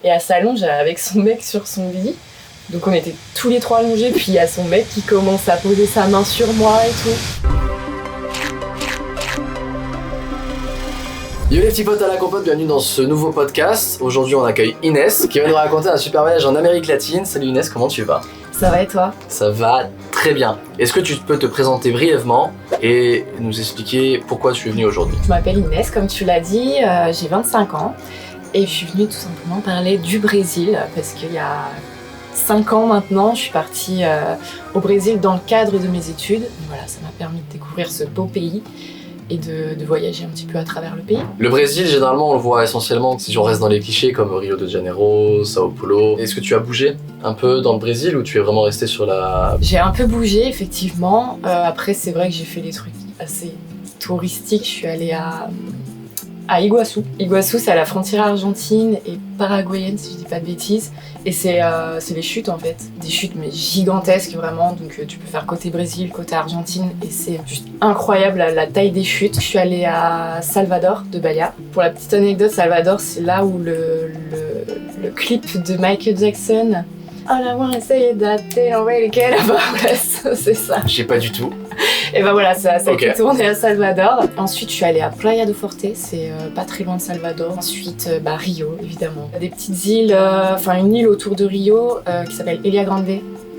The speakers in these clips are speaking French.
Et elle s'allonge avec son mec sur son lit. Donc on était tous les trois allongés, puis il y a son mec qui commence à poser sa main sur moi et tout. Yo les petits potes à la compote, bienvenue dans ce nouveau podcast. Aujourd'hui on accueille Inès qui va nous raconter un super voyage en Amérique latine. Salut Inès, comment tu vas? Ça va et toi? Ça va très bien. Est-ce que tu peux te présenter brièvement et nous expliquer pourquoi tu es venue aujourd'hui? Je m'appelle Inès, comme tu l'as dit, j'ai 25 ans et je suis venue tout simplement parler du Brésil parce qu'il y a 5 ans maintenant, je suis partie au Brésil dans le cadre de mes études. Voilà, ça m'a permis de découvrir ce beau pays et de voyager un petit peu à travers le pays. Le Brésil, généralement, on le voit essentiellement si on reste dans les clichés comme Rio de Janeiro, Sao Paulo. Est-ce que tu as bougé un peu dans le Brésil ou tu es vraiment resté sur la... J'ai un peu bougé, effectivement. Après, c'est vrai que j'ai fait des trucs assez touristiques. Je suis allée à Iguaçu. Iguaçu, c'est à la frontière argentine et paraguayenne, si je dis pas de bêtises. Et c'est les chutes, en fait. Des chutes, mais gigantesques, vraiment. Donc, tu peux faire côté Brésil, côté Argentine. Et c'est juste incroyable, la taille des chutes. Je suis allée à Salvador, de Bahia. Pour la petite anecdote, Salvador, c'est là où le clip de Michael Jackson... All I wanna say is that they don't really care about us. C'est ça. J'ai pas du tout. Et ben voilà, ça a été tourné à Salvador. Ensuite, je suis allée à Playa do Forte, c'est pas très loin de Salvador. Ensuite, Rio, évidemment. Des petites îles, une île autour de Rio qui s'appelle Ilha Grande.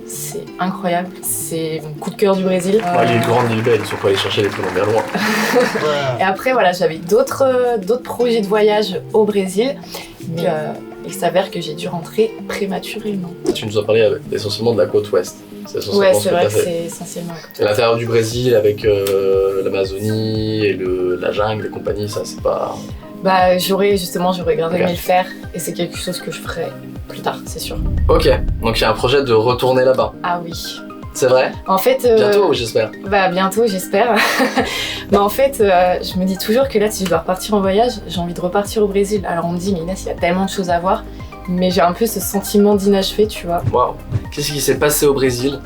C'est incroyable, c'est mon coup de cœur du Brésil. Les grandes îles belles, ils sont pas allés chercher les prénoms bien loin. Et après, voilà, j'avais d'autres projets de voyage au Brésil. Mais il s'avère que j'ai dû rentrer prématurément. Tu nous as parlé essentiellement de la côte ouest. Ouais, c'est vrai que c'est essentiellement la côte ouest. L'intérieur du Brésil avec l'Amazonie et la jungle et compagnie, ça c'est pas... Bah j'aurais grave aimé le faire et c'est quelque chose que je ferai plus tard, c'est sûr. Ok, donc il y a un projet de retourner là-bas. Ah oui. C'est vrai? En fait... Bientôt, j'espère. Bah bientôt, j'espère. Mais en fait, je me dis toujours que là, si je dois repartir en voyage, j'ai envie de repartir au Brésil. Alors on me dit, mais Inès, il y a tellement de choses à voir. Mais j'ai un peu ce sentiment d'inachevé, tu vois. Waouh. Qu'est-ce qui s'est passé au Brésil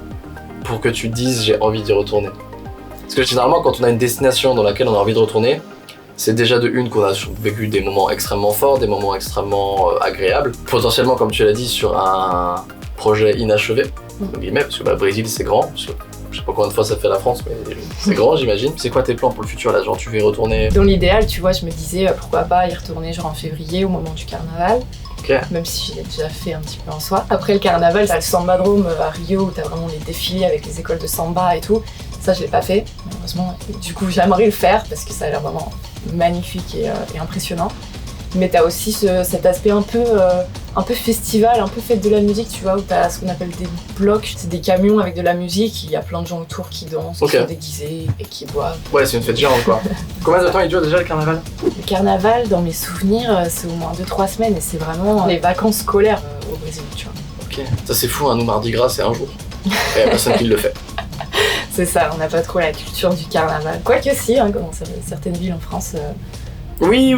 pour que tu te dises j'ai envie d'y retourner? Parce que généralement, quand on a une destination dans laquelle on a envie de retourner, c'est déjà de une qu'on a vécu des moments extrêmement forts, des moments extrêmement agréables. Potentiellement, comme tu l'as dit, sur un projet inachevé, entre guillemets, parce que Brésil c'est grand. Je sais pas combien de fois ça fait la France, mais c'est grand, j'imagine. C'est quoi tes plans pour le futur là? Genre tu veux y retourner? Dans l'idéal, tu vois, je me disais pourquoi pas y retourner genre en février au moment du carnaval. Okay. Même si je l'ai déjà fait un petit peu en soi. Après le carnaval, t'as le Sambadrome à Rio où t'as vraiment les défilés avec les écoles de samba et tout. Ça, je l'ai pas fait, malheureusement. Du coup, j'aimerais le faire parce que ça a l'air vraiment magnifique et impressionnant. Mais t'as aussi cet aspect un peu festival, un peu fête de la musique, tu vois, où t'as ce qu'on appelle des blocs, c'est des camions avec de la musique, il y a plein de gens autour qui dansent, qui sont déguisés et qui boivent. Ouais, c'est une fête géante quoi. Combien de temps il dure déjà le carnaval? Le carnaval, dans mes souvenirs, c'est au moins 2-3 semaines et c'est vraiment les vacances scolaires au Brésil, tu vois. Ok, ça c'est fou, nous Mardi Gras c'est un jour. Et y'a personne qui le fait. C'est ça, on n'a pas trop la culture du carnaval. Quoique si, hein, dans certaines villes en France... Oui,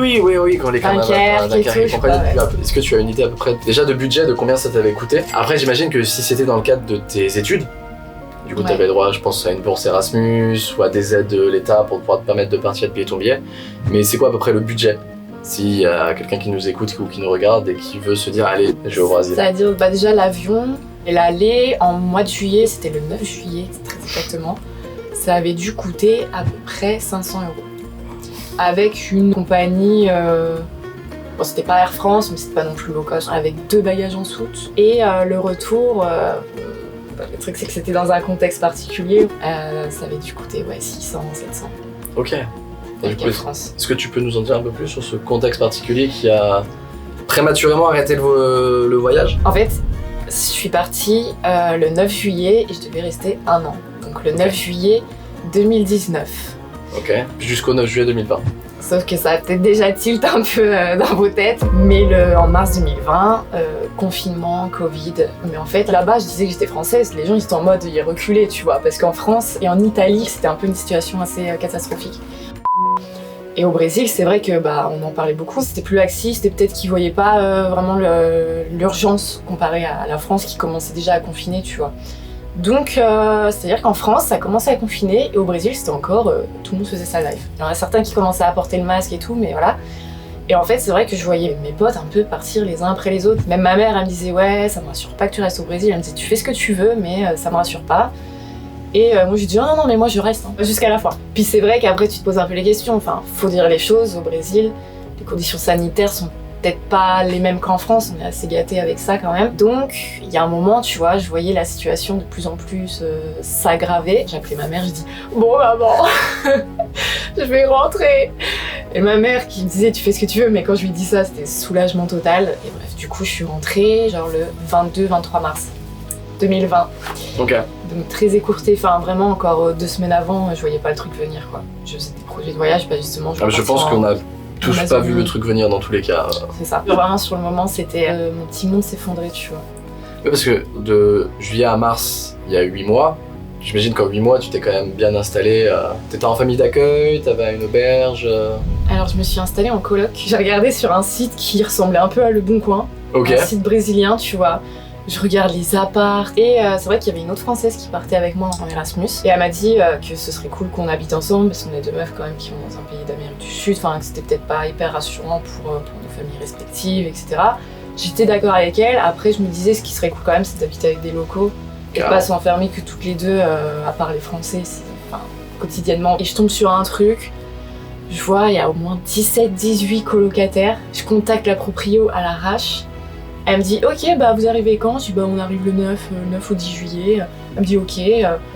quand les carnavals, Dunkerque et compagnie. Ouais. Est-ce que tu as une idée à peu près déjà de budget, de combien ça t'avait coûté? Après, j'imagine que si c'était dans le cadre de tes études, du coup, t'avais droit, je pense, à une bourse Erasmus ou à des aides de l'État pour pouvoir te permettre de partir et de payer ton billet. Mais c'est quoi à peu près le budget? S'il y a quelqu'un qui nous écoute ou qui nous regarde et qui veut se dire, allez, je vais au Brésil. C'est-à-dire, déjà l'avion et l'aller en mois de juillet, c'était le 9 juillet, très exactement. Ça avait dû coûter à peu près 500 €. Avec une compagnie, bon c'était pas Air France, mais c'était pas non plus low cost, avec 2 bagages en soute. Et le retour, le truc c'est que c'était dans un contexte particulier, ça avait dû coûter 600, 700. Ok. Et du coup, France. Est-ce que tu peux nous en dire un peu plus sur ce contexte particulier qui a prématurément arrêté le voyage? En fait, je suis partie le 9 juillet et je devais rester 1 an. Donc le 9 juillet 2019. Ok, jusqu'au 9 juillet 2020. Sauf que ça a peut-être déjà tilt un peu dans vos têtes. Mais en mars 2020, confinement, Covid. Mais en fait, là-bas, je disais que j'étais française. Les gens, ils étaient en mode, ils reculaient, tu vois. Parce qu'en France et en Italie, c'était un peu une situation assez catastrophique. Et au Brésil, c'est vrai que on en parlait beaucoup. C'était plus laxiste et peut-être qu'ils voyaient pas vraiment l'urgence comparée à la France qui commençait déjà à confiner, tu vois. Donc, c'est-à-dire qu'en France, ça commençait à confiner et au Brésil, c'était encore tout le monde faisait ça live. Il y en a certains qui commençaient à porter le masque et tout, mais voilà. Et en fait, c'est vrai que je voyais mes potes un peu partir les uns après les autres. Même ma mère, elle me disait ouais, ça me rassure pas que tu restes au Brésil. Elle me disait tu fais ce que tu veux, mais ça me rassure pas. Et moi j'ai dit non, mais moi je reste jusqu'à la fin. Puis c'est vrai qu'après tu te poses un peu les questions. Enfin, faut dire les choses, au Brésil, les conditions sanitaires sont peut-être pas les mêmes qu'en France, on est assez gâtés avec ça quand même. Donc il y a un moment, tu vois, je voyais la situation de plus en plus s'aggraver. J'appelais ma mère, je dis bon maman, je vais rentrer. Et ma mère qui me disait tu fais ce que tu veux, mais quand je lui dis ça, c'était soulagement total. Et bref, du coup je suis rentrée genre le 22-23 mars 2020. Ok. Donc très écourté, enfin vraiment encore 2 semaines avant, je voyais pas le truc venir quoi. Je faisais des projets de voyage, pas justement. Je pense qu'on a tous pas vu le truc venir dans tous les cas. C'est ça. Vraiment sur le moment, c'était mon petit monde s'effondrait, tu vois. Oui, parce que de juillet à mars, il y a 8 mois. J'imagine qu'en 8 mois, tu t'es quand même bien installé. T'étais en famille d'accueil, t'avais une auberge. Alors je me suis installée en coloc. J'ai regardé sur un site qui ressemblait un peu à Le Bon Coin. Ok. Un site brésilien, tu vois. Je regarde les apparts et c'est vrai qu'il y avait une autre française qui partait avec moi en Erasmus et elle m'a dit que ce serait cool qu'on habite ensemble parce qu'on est 2 meufs quand même qui vont dans un pays d'Amérique du Sud, enfin que c'était peut-être pas hyper rassurant pour nos familles respectives, etc. J'étais d'accord avec elle, après je me disais ce qui serait cool quand même c'est d'habiter avec des locaux et pas s'enfermer que toutes les deux à part les Français, quotidiennement. Et je tombe sur un truc, je vois il y a au moins 17-18 colocataires, je contacte la proprio à l'arrache. Elle me dit ok bah vous arrivez quand? Je dis bah on arrive le 9 ou 10 juillet. Elle me dit ok,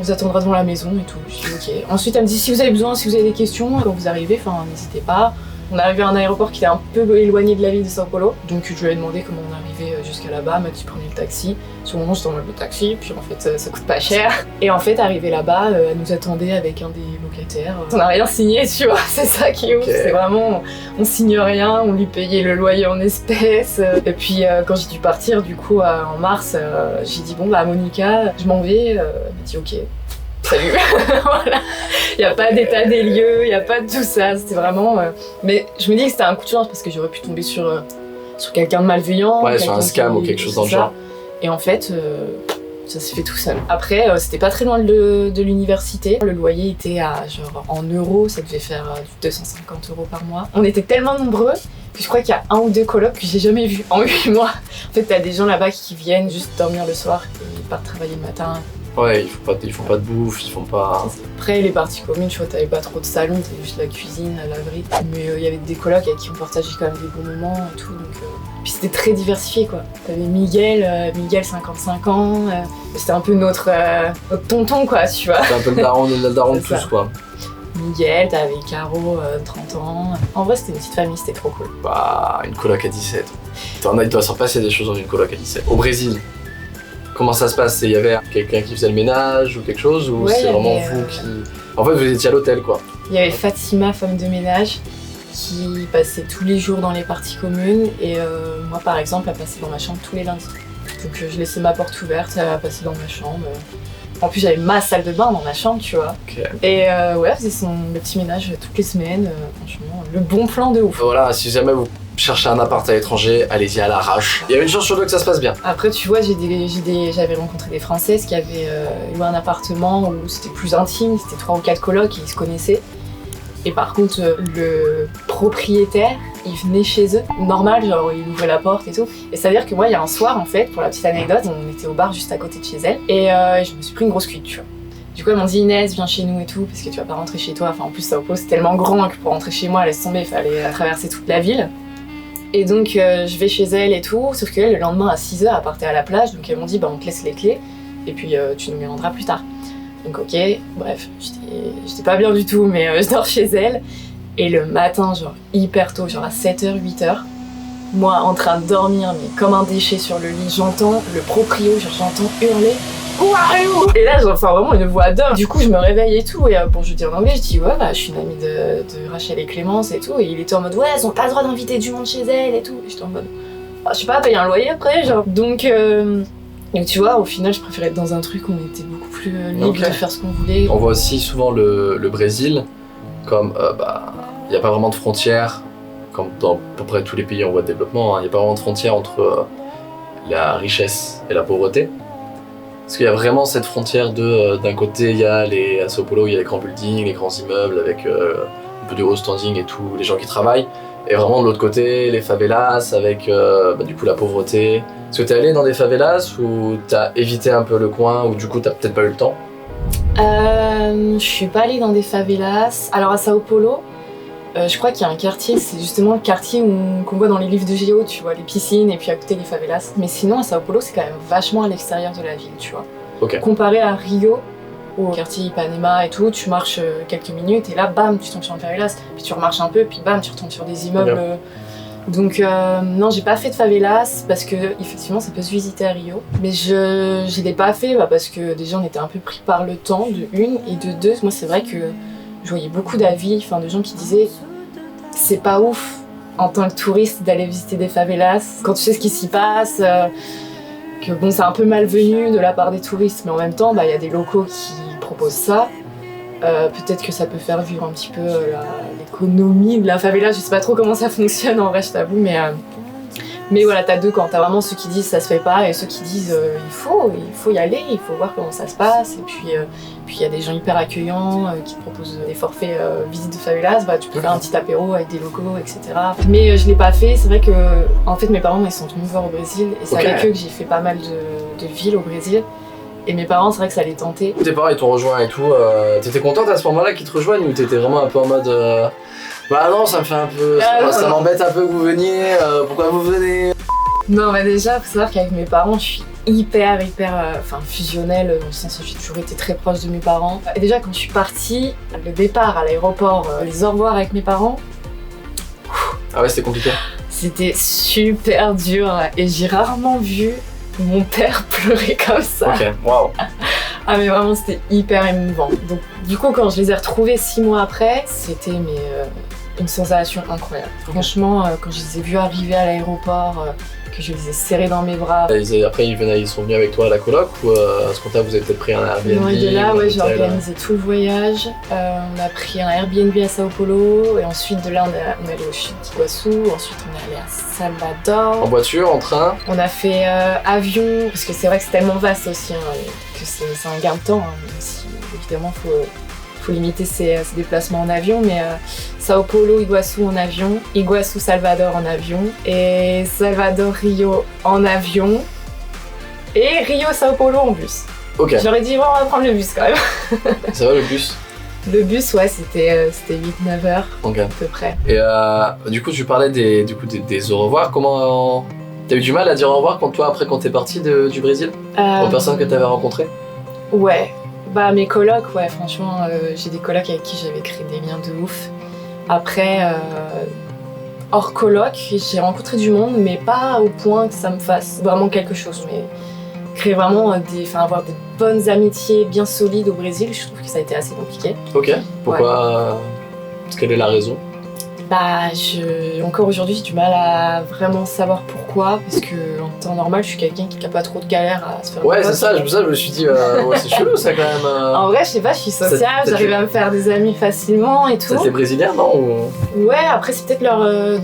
on vous attendra devant la maison et tout. Je dis ok. Ensuite elle me dit si vous avez besoin, si vous avez des questions quand vous arrivez, enfin n'hésitez pas. On est arrivé à un aéroport qui est un peu éloigné de la ville de São Paulo. Donc je lui ai demandé comment on arrivait jusqu'à là-bas. Elle m'a dit prenez le taxi. Sur le moment j'étais en mode le taxi, puis en fait ça coûte pas cher. Et en fait arrivé là-bas, elle nous attendait avec un des locataires. On n'a rien signé, tu vois, c'est ça qui est ouf. C'est vraiment, on signe rien, on lui payait le loyer en espèces. Et puis quand j'ai dû partir du coup en mars, j'ai dit bon bah Monica, je m'en vais. Elle m'a dit ok. Salut. Voilà. Il n'y a pas d'état des lieux, il n'y a pas de tout ça. C'était vraiment. Mais je me dis que c'était un coup de chance parce que j'aurais pu tomber sur quelqu'un de malveillant. Ouais, sur un scam ou quelque chose dans le genre. Et en fait, ça s'est fait tout seul. Après, c'était pas très loin de l'université. Le loyer était à genre en euros, ça devait faire 250 € par mois. On était tellement nombreux que je crois qu'il y a 1 ou 2 colocs que j'ai jamais vus en 8 mois. En fait, t'as des gens là-bas qui viennent juste dormir le soir et ils partent travailler le matin. Ouais, ils font pas de bouffe, ils font pas... Après, les parties communes, tu vois, t'avais pas trop de salon, t'avais juste la cuisine, la laverie. Mais il y avait des colocs avec qui on partageait quand même des bons moments et tout, donc... Puis c'était très diversifié, quoi. T'avais Miguel, 55 ans, c'était un peu notre tonton, quoi, tu vois. C'était un peu le daron de tous, quoi. Miguel, t'avais Caro, 30 ans. En vrai, c'était une petite famille, c'était trop cool. Bah, une coloc à 17. Il doit s'en passer des choses dans une coloc à 17. Au Brésil, comment ça se passe? Il y avait quelqu'un qui faisait le ménage ou quelque chose? Ou c'est vraiment vous qui... En fait, vous étiez à l'hôtel, quoi. Il y avait Fatima, femme de ménage, qui passait tous les jours dans les parties communes. Et moi, par exemple, elle passait dans ma chambre tous les lundis. Donc je laissais ma porte ouverte, elle passait dans ma chambre. En plus, j'avais ma salle de bain dans ma chambre, tu vois. Okay. Et ouais, elle faisait le petit ménage toutes les semaines. Franchement, le bon plan de ouf. Voilà, si jamais vous cherchez un appart à l'étranger, allez-y à l'arrache. Il y a une chance sur deux que ça se passe bien. Après, tu vois, j'avais rencontré des Françaises qui avaient eu un appartement où c'était plus intime, c'était 3 ou 4 colocs et ils se connaissaient. Et par contre, le propriétaire, il venait chez eux, normal, genre il ouvrait la porte et tout. Et ça veut dire que moi, il y a un soir, en fait, pour la petite anecdote, on était au bar juste à côté de chez elle. Et je me suis pris une grosse cuite, tu vois. Du coup, elles m'ont dit Inès, viens chez nous et tout, parce que tu vas pas rentrer chez toi. Enfin, en plus, Sao Paulo, c'est tellement grand que pour rentrer chez moi, laisse tomber, il fallait traverser toute la ville. Et donc, je vais chez elle et tout, sauf qu'elle, le lendemain à 6h, elle partait à la plage. Donc, elles m'ont dit, bah, on te laisse les clés, et puis tu nous les rendras plus tard. Donc ok, bref, j'étais pas bien du tout, mais je dors chez elle. Et le matin, genre hyper tôt, genre à 7h, 8h, moi en train de dormir, mais comme un déchet sur le lit, j'entends le proprio, genre j'entends hurler « Who are you ?» Et là, j'entends vraiment une voix d'homme. Du coup, je me réveille et tout, et bon, je dis en anglais, je dis « Ouais, bah, je suis une amie de Rachel et Clémence et tout. » Et il était en mode « Ouais, elles ont pas le droit d'inviter du monde chez elles et tout. » Et j'étais en mode « Je sais pas, payer un loyer après, genre. » Donc tu vois, au final, je préférais être dans un truc où on était beaucoup plus libre de faire ce qu'on voulait. On voit aussi souvent le Brésil comme, il n'y a pas vraiment de frontières, comme dans à peu près tous les pays en voie de développement, il n'y a pas vraiment de frontière entre la richesse et la pauvreté. Parce qu'il y a vraiment cette frontière d'un côté, il y a à Sao Paulo, il y a les grands buildings, les grands immeubles avec un peu de haut standing et tout, les gens qui travaillent. Et vraiment de l'autre côté, les favelas avec du coup la pauvreté. Est-ce que t'es allé dans des favelas ou t'as évité un peu le coin ou du coup t'as peut-être pas eu le temps? Je suis pas allée dans des favelas. Alors à Sao Paulo, je crois qu'il y a un quartier, c'est justement le quartier qu'on voit dans les livres de géo, tu vois, les piscines et puis à côté les favelas. Mais sinon à Sao Paulo, c'est quand même vachement à l'extérieur de la ville, tu vois. Ok. Comparé à Rio, au quartier Ipanema et tout, tu marches quelques minutes et là, bam, tu tombes sur une favelas. Puis tu remarches un peu, puis bam, tu retombes sur des immeubles. Okay. Donc non, j'ai pas fait de favelas parce que effectivement ça peut se visiter à Rio. Mais je l'ai pas fait parce que déjà on était un peu pris par le temps, de une, et de deux, moi c'est vrai que je voyais beaucoup d'avis, de gens qui disaient c'est pas ouf en tant que touriste d'aller visiter des favelas quand tu sais ce qui s'y passe, que bon c'est un peu malvenu de la part des touristes, mais en même temps il y a des locaux qui proposent ça. Peut-être que ça peut faire vivre un petit peu l'économie de la favela, je sais pas trop comment ça fonctionne en vrai, je t'avoue, mais voilà, t'as deux camps, t'as vraiment ceux qui disent ça se fait pas et ceux qui disent il faut y aller, il faut voir comment ça se passe, et puis il y a des gens hyper accueillants qui te proposent des forfaits visites de favelas, tu peux faire un petit apéro avec des locaux, etc. Mais je l'ai pas fait, c'est vrai que en fait mes parents ils sont venus me voir au Brésil et c'est avec eux que j'ai fait pas mal de villes au Brésil. Et mes parents, c'est vrai que ça les tentait. Tes parents ils t'ont rejoint et tout, t'étais contente à ce moment-là qu'ils te rejoignent ou t'étais vraiment un peu en mode bah non, ça me fait un peu, ça m'embête un peu que vous veniez, pourquoi vous venez? Non, déjà, faut savoir qu'avec mes parents, je suis hyper fusionnelle, dans le sens où j'ai toujours été très proche de mes parents. Et déjà, quand je suis partie, le départ à l'aéroport, les au revoir avec mes parents. Ah ouais, c'était compliqué. C'était super dur et j'ai rarement vu mon père pleurait comme ça. Ok, waouh. Ah mais vraiment c'était hyper émouvant. Donc du coup quand je les ai retrouvés 6 mois après, c'était une sensation incroyable. Franchement quand je les ai vus arriver à l'aéroport, que je les ai serrés dans mes bras. Après ils sont venus avec toi à la coloc ou à ce compte-là vous avez peut-être pris un Airbnb? Non, et de là j'ai organisé tout le voyage. On a pris un Airbnb à Sao Paulo et ensuite de là on est allé au sud d'Iguassou, ensuite on est allé à Salvador. En voiture, en train? On a fait avion, parce que c'est vrai que c'est tellement vaste aussi, que c'est un gain de temps, même si évidemment faut limiter ses déplacements en avion, mais Sao Paulo, Iguassou en avion, Iguassou, Salvador en avion, et Salvador, Rio en avion, et Rio, Sao Paulo en bus. Ok. J'aurais dit, bon, on va prendre le bus quand même. Ça va le bus? Le bus, ouais, c'était 8-9 heures, okay. À peu près. Et du coup, tu parlais des au revoir, comment... T'as eu du mal à dire au revoir quand t'es partie du Brésil? Aux personnes que t'avais rencontrées? Ouais. Mes colocs, ouais, franchement, j'ai des colocs avec qui j'avais créé des liens de ouf. Après, hors coloc, j'ai rencontré du monde, mais pas au point que ça me fasse vraiment quelque chose. Mais créer vraiment avoir des bonnes amitiés bien solides au Brésil, je trouve que ça a été assez compliqué. Ok, pourquoi? Quelle est la raison? Encore aujourd'hui, j'ai du mal à vraiment savoir pourquoi, parce que en temps normal, je suis quelqu'un qui n'a pas trop de galère à se faire. Ouais, c'est ça, je me suis dit, c'est chelou ça quand même. En vrai, je sais pas, je suis sociable, j'arrive à me faire des amis facilement et tout. Ça fait brésilien, non? Ouais, après, c'est peut-être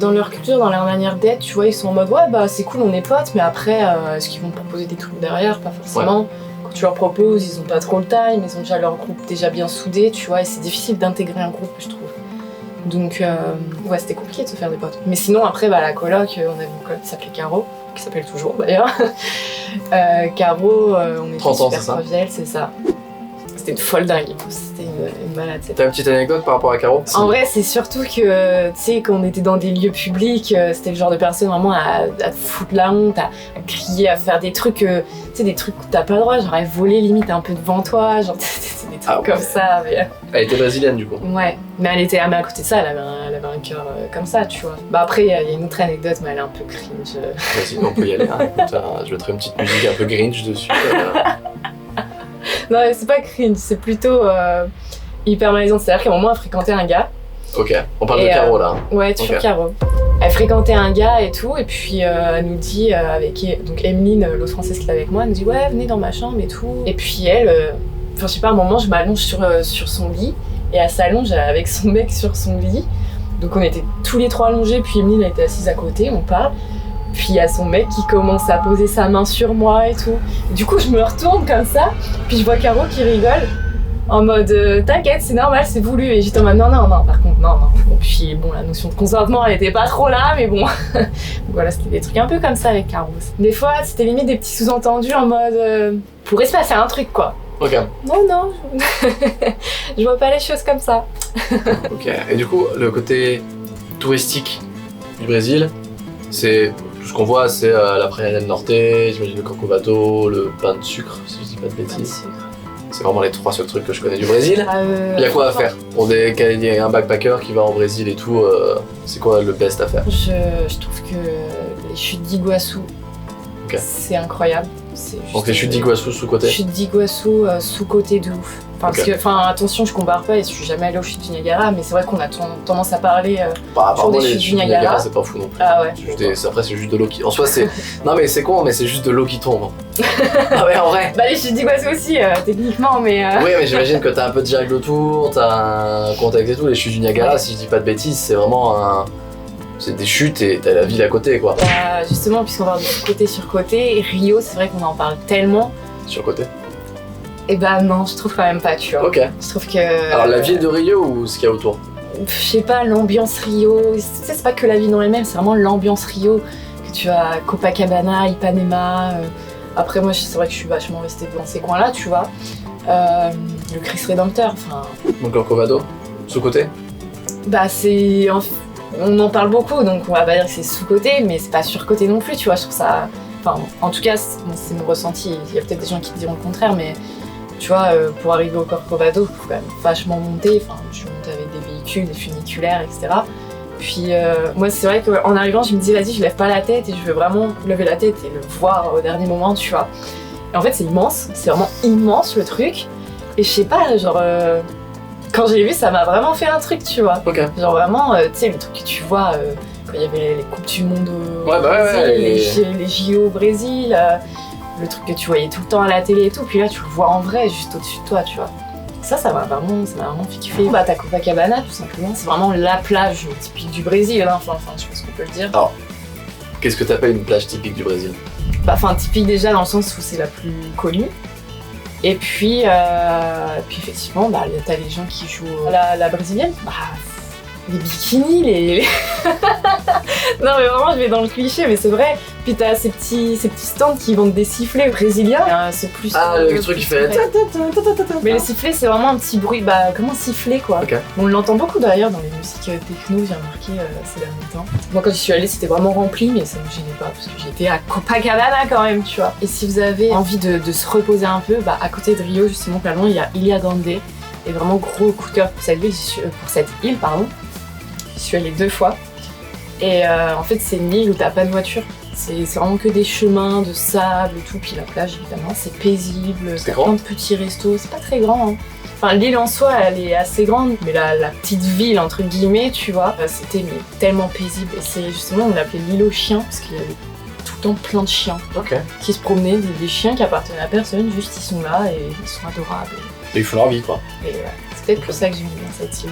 dans leur culture, dans leur manière d'être, tu vois, ils sont en mode, ouais, c'est cool, on est potes, mais après, est-ce qu'ils vont te proposer des trucs derrière? Pas forcément. Ouais. Quand tu leur proposes, ils ont pas trop le time, ils ont déjà leur groupe déjà bien soudé, tu vois, et c'est difficile d'intégrer un groupe, je trouve. Donc, ouais, c'était compliqué de se faire des potes. Mais sinon, après, la coloc, on avait une coloc qui s'appelait Caro, qui s'appelle toujours d'ailleurs. Caro, on était super proches d'elle, c'est ça. C'était une folle dingue, c'était une malade. T'as une petite anecdote par rapport à Caro? En vrai, c'est surtout que, tu sais, quand on était dans des lieux publics, c'était le genre de personne vraiment à te foutre la honte, à crier, à faire des trucs, tu sais, des trucs où t'as pas le droit, genre à voler limite un peu devant toi, genre c'est des trucs comme ça. Mais... Elle était brésilienne du coup? Ouais, mais mais à côté de ça, elle avait un cœur comme ça, tu vois. Après, il y a une autre anecdote, mais elle est un peu cringe. Vas-y, on peut y aller, hein. Écoute, je mettrai une petite musique un peu cringe dessus. Non, c'est pas cringe, c'est plutôt hyper malaisant. C'est-à-dire qu'à un moment, elle fréquentait un gars. Ok, on parle de Caro là. Ouais, toujours Caro. Elle fréquentait un gars et tout, et puis elle nous dit, donc Emeline, l'autre française qui était avec moi, elle nous dit ouais, venez dans ma chambre et tout. Et puis elle, je sais pas, à un moment, je m'allonge sur son lit, et elle s'allonge avec son mec sur son lit. Donc on était tous les trois allongés, puis Emeline elle était assise à côté, on parle. Puis il y a son mec qui commence à poser sa main sur moi et tout. Du coup, je me retourne comme ça, puis je vois Caro qui rigole. en mode t'inquiète, c'est normal, c'est voulu. Et j'étais en mode non, par contre, non. Bon, puis bon, la notion de consentement, elle était pas trop là, mais bon. Voilà, c'était des trucs un peu comme ça avec Carlos. Des fois, c'était limite des petits sous-entendus en mode pourrait se passer un truc, quoi. Ok. Non, je vois pas les choses comme ça. Ok. Et du coup, le côté touristique du Brésil, c'est tout ce qu'on voit, c'est la Praia del Norte, j'imagine le Corcovado, le pain de sucre, si je dis pas de bêtises. C'est vraiment les 3 seuls trucs que je connais du Brésil. Il y a quoi à faire pour un backpacker qui va en Brésil et tout, c'est quoi le best à faire? Je trouve que les chutes d'Iguassou, c'est incroyable. Donc les chutes d'Iguassou sous-côté? Chutes d'Iguassou sous-côté de ouf. Attention, je compare pas et je suis jamais allée aux chutes du Niagara, mais c'est vrai qu'on a tendance à parler sur des chutes du Niagara. C'est pas fou non plus. Ah ouais. Après, c'est juste de l'eau qui. En soi, c'est. Non, mais c'est con, mais c'est juste de l'eau qui tombe. Ah ouais, en vrai. Bah, les chutes d'Iguassou aussi, techniquement, mais. Oui, mais j'imagine que t'as un peu de jungle autour, t'as un contexte et tout. Les chutes du Niagara, si je dis pas de bêtises, c'est vraiment c'est des chutes et t'as la ville à côté, quoi. Bah, justement, puisqu'on parle de côté sur côté, Rio, c'est vrai qu'on en parle tellement. Sur côté? Et bah non, je trouve quand même pas, tu vois. Ok. Je trouve que. Alors la ville de Rio ou ce qu'il y a autour? Je sais pas, l'ambiance Rio. Tu sais, c'est pas que la ville dans elle-même, c'est vraiment l'ambiance Rio. Que tu as Copacabana, Ipanema. Après, moi, c'est vrai que je suis vachement restée dans ces coins-là, tu vois. Le Christ Rédempteur, enfin. Donc Corcovado? Sous-côté? Bah, c'est. On en parle beaucoup, donc on va pas dire que c'est sous-côté, mais c'est pas sur-côté non plus, tu vois. Je trouve ça. Enfin, en tout cas, c'est mon ressenti. Il y a peut-être des gens qui te diront le contraire, mais. Tu vois, pour arriver au Corcovado, il faut quand même vachement monter. Enfin, je monte avec des véhicules, des funiculaires, etc. Puis moi, c'est vrai qu'en arrivant, je me dis, vas-y, je lève pas la tête et je veux vraiment lever la tête et le voir au dernier moment, tu vois. Et en fait, c'est immense, c'est vraiment immense le truc. Et je sais pas, genre, quand j'ai vu, ça m'a vraiment fait un truc, tu vois. Ok. Genre vraiment, tu sais, le truc que tu vois quand il y avait les Coupes du Monde au Brésil, les JO au Brésil. Le truc que tu voyais tout le temps à la télé et tout, puis là tu le vois en vrai juste au-dessus de toi, tu vois. Ça m'a vraiment fait kiffer. Bah, t'as Copacabana tout simplement, c'est vraiment la plage typique du Brésil, hein. Enfin, je pense qu'on peut le dire. Alors, qu'est-ce que t'appelles une plage typique du Brésil? Bah, enfin, typique déjà dans le sens où c'est la plus connue. Et puis effectivement, bah, t'as les gens qui jouent la brésilienne. Bah, les bikinis, Non mais vraiment je vais dans le cliché, mais c'est vrai. Puis t'as ces petits stands qui vendent des sifflets brésiliens. C'est plus... le truc qui fait... Mais le sifflet c'est vraiment un petit bruit, bah comment siffler quoi. Okay. On l'entend beaucoup d'ailleurs dans les musiques techno, j'ai remarqué ces derniers temps. Moi quand j'y suis allée c'était vraiment rempli, mais ça me gênait pas parce que j'étais à Copacabana quand même, tu vois. Et si vous avez envie de se reposer un peu, bah à côté de Rio justement, pas loin, il y a Ilha Grande. Et vraiment gros coup de cœur pour cette île, pardon. J'y suis allée 2 fois. Et en fait, c'est une île où t'as pas de voiture. C'est vraiment que des chemins de sable et tout. Puis la plage, évidemment, c'est paisible. C'est plein de petits restos. C'est pas très grand, hein. Enfin, l'île en soi, elle est assez grande. Mais la petite ville, entre guillemets, tu vois, c'était tellement paisible. Et c'est justement, on l'appelait l'île aux chiens. Parce qu'il y avait tout le temps plein de chiens qui se promenaient. Des chiens qui appartenaient à personne. Juste, ils sont là et ils sont adorables. Et ils font leur vie, quoi. Et c'est peut-être pour ça que j'aime bien cette île.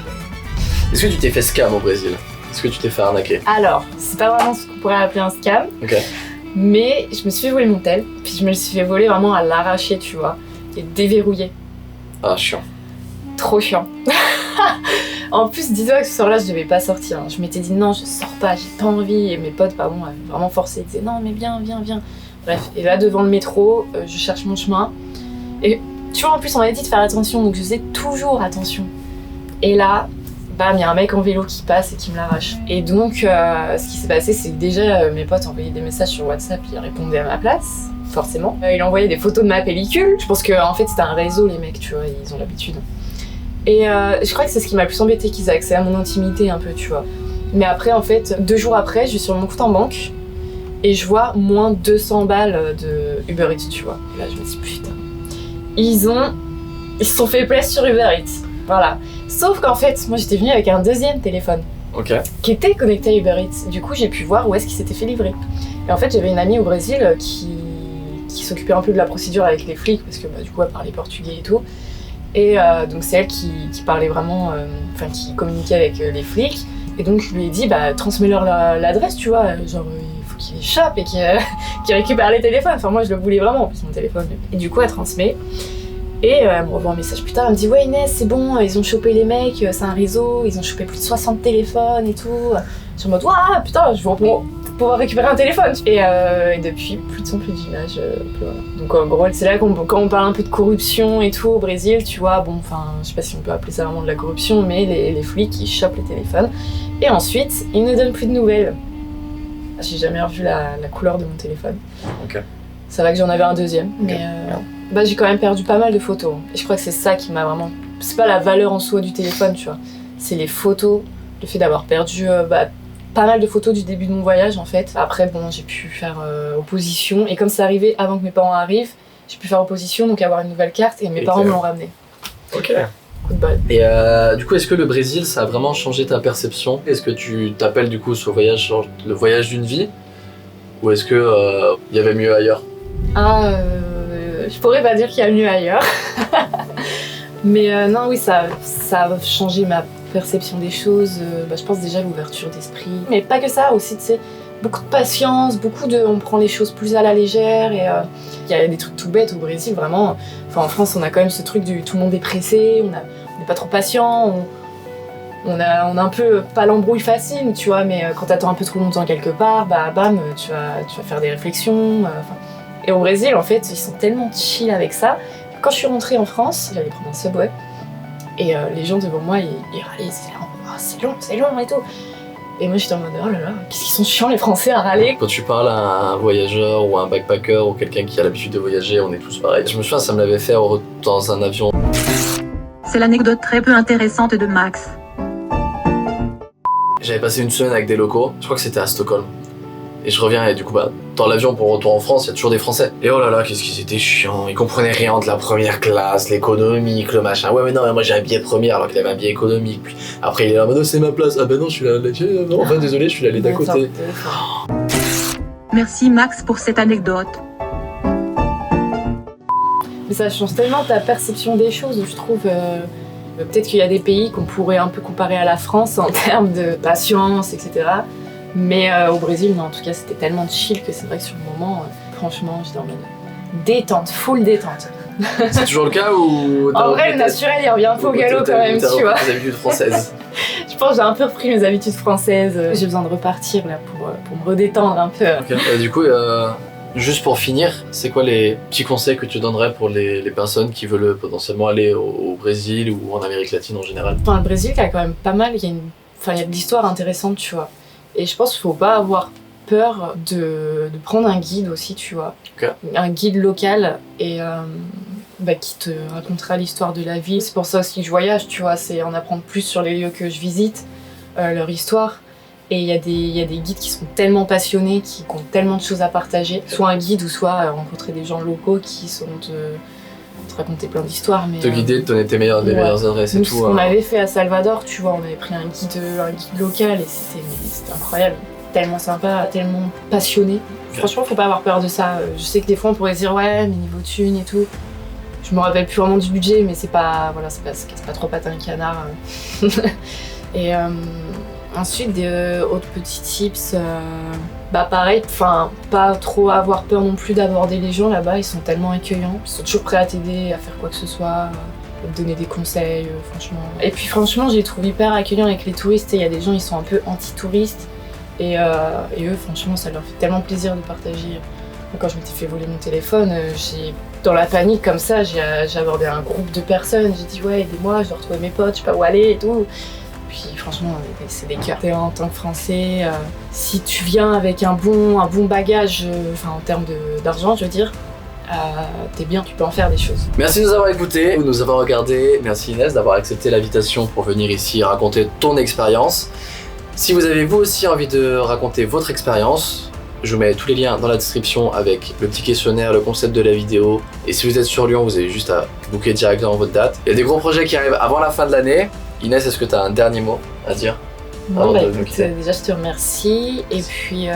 Est-ce que tu t'es fait scam au Brésil? Est-ce que tu t'es fait arnaquer? Alors, c'est pas vraiment ce qu'on pourrait appeler un scam. Ok. Mais je me suis fait voler mon tel. Puis je me le suis fait voler vraiment à l'arracher, tu vois. Et déverrouiller. Ah, chiant. Trop chiant. En plus, dis-toi que ce soir-là, je devais pas sortir. Je m'étais dit non, je sors pas, j'ai pas envie. Et mes potes, pardon, avaient vraiment forcé. Ils disaient non, mais viens. Bref, et là, devant le métro, je cherche mon chemin. Et tu vois, en plus, on m'avait dit de faire attention. Donc je faisais toujours attention. Et là... bam, il y a un mec en vélo qui passe et qui me l'arrache. Et donc, ce qui s'est passé, c'est que déjà, mes potes envoyaient des messages sur WhatsApp, ils répondaient à ma place, forcément. Il envoyait des photos de ma pellicule. Je pense qu'en fait, c'était un réseau, les mecs, tu vois, ils ont l'habitude. Et je crois que c'est ce qui m'a le plus embêté, qu'ils aient accès à mon intimité un peu, tu vois. Mais après, en fait, 2 jours après, je vais sur mon compte en banque et je vois moins 200 balles de Uber Eats, tu vois. Et là, je me dis, putain. Ils se sont fait place sur Uber Eats. Voilà. Sauf qu'en fait, moi j'étais venue avec un 2e téléphone qui était connecté à Uber Eats. Du coup, j'ai pu voir où est-ce qu'il s'était fait livrer. Et en fait, j'avais une amie au Brésil qui s'occupait un peu de la procédure avec les flics parce que du coup, elle parlait portugais et tout. Et donc, c'est elle qui parlait vraiment, qui communiquait avec les flics. Et donc, je lui ai dit, transmets-leur l'adresse, tu vois. Genre, il faut qu'ils les chopent et qu'ils récupèrent les téléphones. Enfin, moi, je le voulais vraiment en plus, mon téléphone. Et du coup, elle transmet. Et elle me renvoie un message plus tard, elle me dit ouais Inès c'est bon, ils ont chopé les mecs, c'est un réseau, ils ont chopé plus de 60 téléphones et tout. Je suis en mode waouh putain, je vais pouvoir récupérer un téléphone. Et depuis, plus de son, plus d'image, plus voilà. Donc en gros, c'est là quand on parle un peu de corruption et tout au Brésil, tu vois, bon enfin, je sais pas si on peut appeler ça vraiment de la corruption, mais les flics ils chopent les téléphones. Et ensuite, ils ne donnent plus de nouvelles. J'ai jamais revu la couleur de mon téléphone. Ok. Ça va que j'en avais un deuxième, mais j'ai quand même perdu pas mal de photos. Et je crois que c'est ça qui m'a vraiment... C'est pas la valeur en soi du téléphone, tu vois. C'est les photos, le fait d'avoir perdu pas mal de photos du début de mon voyage, en fait. Après, bon, j'ai pu faire opposition. Et comme c'est arrivé avant que mes parents arrivent, j'ai pu faire opposition, donc avoir une nouvelle carte, et mes parents me l'ont ramenée. Ok. Coup de bol. Et du coup, est-ce que le Brésil, ça a vraiment changé ta perception? Est-ce que tu t'appelles du coup ce voyage le voyage d'une vie? Ou est-ce que y avait mieux ailleurs? Je pourrais pas dire qu'il y a mieux ailleurs. Mais non, oui, ça a changé ma perception des choses. Je pense déjà l'ouverture d'esprit. Mais pas que ça, aussi, tu sais, beaucoup de patience, on prend les choses plus à la légère. Et il y a des trucs tout bêtes au Brésil, vraiment. Enfin, en France, on a quand même ce truc du tout le monde est pressé, on n'est pas trop patient, on a un peu, pas l'embrouille facile, tu vois, mais quand t'attends un peu trop longtemps quelque part, bam, tu vas faire des réflexions. Et au Brésil, en fait, ils sont tellement chill avec ça. Quand je suis rentrée en France, j'allais prendre un Subway, et les gens devant moi, ils râlaient, c'est long et tout. Et moi j'étais en mode oh là là, qu'est-ce qu'ils sont chiants les Français à râler. Quand tu parles à un voyageur ou à un backpacker ou quelqu'un qui a l'habitude de voyager, on est tous pareils. Je me souviens, ça me l'avait fait dans un avion. C'est l'anecdote très peu intéressante de Max. J'avais passé une semaine avec des locaux, je crois que c'était à Stockholm. Et je reviens et du coup dans l'avion pour le retour en France, il y a toujours des Français. Et oh là là, qu'est-ce qu'ils étaient chiants, ils comprenaient rien de la première classe, l'économique, le machin. Ouais mais non, mais moi j'ai un billet première alors qu'il avait un billet économique. Puis après il est là, non c'est ma place, ah ben non je suis là, enfin désolé je suis allé d'à côté. Merci Max pour cette anecdote. Mais ça change tellement ta perception des choses, je trouve. Peut-être qu'il y a des pays qu'on pourrait un peu comparer à la France en termes de patience, etc. Mais au Brésil, non, en tout cas, c'était tellement chill que c'est vrai que sur le moment, franchement, j'étais en mode détente, full détente. C'est toujours le cas ou... En vrai, le naturel, il revient un peu au galop quand même, tu vois. Les habitudes françaises. Je pense que j'ai un peu repris mes habitudes françaises. J'ai besoin de repartir là pour me redétendre un peu. Okay. Du coup, juste pour finir, c'est quoi les petits conseils que tu donnerais pour les personnes qui veulent potentiellement aller au Brésil ou en Amérique latine en général? Enfin, le Brésil, il y a quand même pas mal, il y a de l'histoire intéressante, tu vois. Et je pense qu'il faut pas avoir peur de prendre un guide aussi, tu vois. Okay. Un guide local et qui te racontera l'histoire de la ville. C'est pour ça aussi que je voyage, tu vois, c'est en apprendre plus sur les lieux que je visite, leur histoire. Et il y a des guides qui sont tellement passionnés, qui ont tellement de choses à partager. Soit un guide ou soit rencontrer des gens locaux qui sauront te raconter plein d'histoires. Te guider, te donner tes meilleures adresses et tout. Ce qu'on avait fait à Salvador, tu vois, on avait pris un guide local et c'était incroyable. Tellement sympa, tellement passionné. Franchement, faut pas avoir peur de ça. Je sais que des fois on pourrait se dire ouais, mais niveau thunes et tout. Je me rappelle plus vraiment du budget, mais c'est pas trop patin un canard. Et ensuite, des autres petits tips. Pareil, pas trop avoir peur non plus d'aborder les gens là-bas, ils sont tellement accueillants. Ils sont toujours prêts à t'aider, à faire quoi que ce soit, à te donner des conseils, franchement. Et puis franchement, j'ai trouvé hyper accueillant avec les touristes. Il y a des gens, ils sont un peu anti-touristes. Et eux, franchement, ça leur fait tellement plaisir de partager. Quand je m'étais fait voler mon téléphone, dans la panique comme ça, j'ai abordé un groupe de personnes. J'ai dit ouais, aidez-moi, je dois retrouver mes potes, je sais pas où aller et tout. Puis franchement, c'est des cœurs. En tant que Français, si tu viens avec un bon bagage, en termes d'argent, je veux dire, t'es bien, tu peux en faire des choses. Merci de nous avoir écoutés, de nous avoir regardés. Merci Inès d'avoir accepté l'invitation pour venir ici raconter ton expérience. Si vous avez vous aussi envie de raconter votre expérience, je vous mets tous les liens dans la description avec le petit questionnaire, le concept de la vidéo. Et si vous êtes sur Lyon, vous avez juste à booker directement votre date. Il y a des gros projets qui arrivent avant la fin de l'année. Inès, est-ce que tu as un dernier mot à dire? Écoute, déjà je te remercie et puis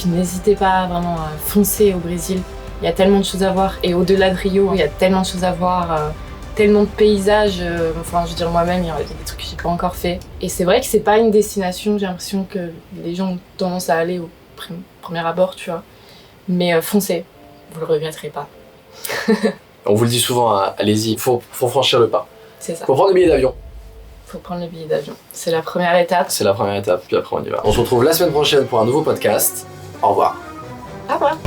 n'hésitez pas vraiment à foncer au Brésil. Il y a tellement de choses à voir et au-delà de Rio, il y a tellement de choses à voir, tellement de paysages. Je veux dire moi-même, il y a des trucs que j'ai pas encore fait. Et c'est vrai que c'est pas une destination, j'ai l'impression que les gens ont tendance à aller au premier abord, tu vois. Mais foncez, vous le regretterez pas. On vous le dit souvent, hein, allez-y, faut franchir le pas. C'est ça. Faut prendre le billet d'avion. Faut prendre le billet d'avion. C'est la première étape. C'est la première étape, puis après on y va. On se retrouve la semaine prochaine pour un nouveau podcast. Au revoir. Au revoir.